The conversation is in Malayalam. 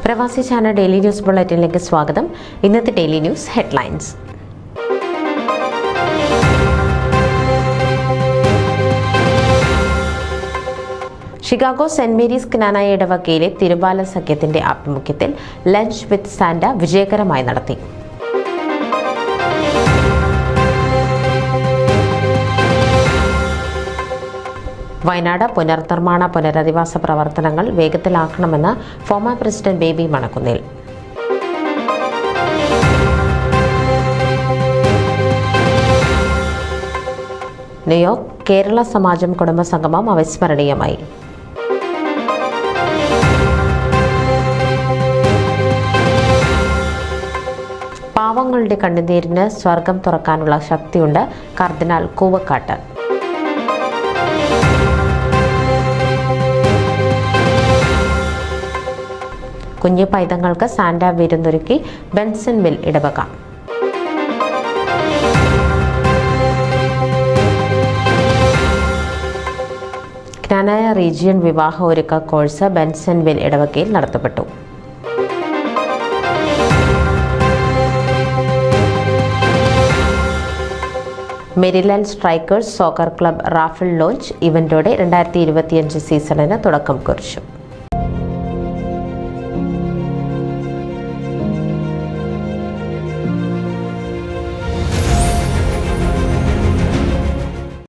പ്രവാസി ചാനൽ ഡെയിലി ന്യൂസ് ബുള്ളറ്റിനിലേക്ക് സ്വാഗതം. ഇന്നത്തെ daily news headlines. Chicago saint Mary's Knanaya ഇടവകയിലെ തിരുബാല സഖ്യത്തിന്റെ ആഭിമുഖ്യത്തിൽ ലഞ്ച് വിത്ത് സാന്റ വിജയകരമായി നടത്തി. വയനാട് പുനരധിവാസ പ്രവർത്തനങ്ങൾ വേഗത്തിലാക്കണമെന്ന് ഫോമ പ്രസിഡന്റ് ബേബി മണക്കുന്നിൽ. ന്യൂയോർക്ക് കേരള സമാജം കുടുംബസംഗമം അവിസ്മരണീയമായി. പാവങ്ങളുടെ കണ്ണുനീരിന് സ്വർഗം തുറക്കാനുള്ള ശക്തിയുണ്ട് കർദിനാൾ കൂവക്കാട്ട്. കുഞ്ഞു പൈതങ്ങൾക്ക് സാന്റ വിരുന്നൊരുക്കി ബെൻസൺവിൽ ഇടവക. ക്നാനായ റീജിയൻ വിവാഹ ഒരുക്ക കോഴ്സ് ബെൻസൺവിൽ ഇടവകയിൽ നടത്തപ്പെട്ടു. Maryland strikers soccer club raffle launch ഇവന്റോടെ 2025 സീസണിന് തുടക്കം കുറിച്ചു.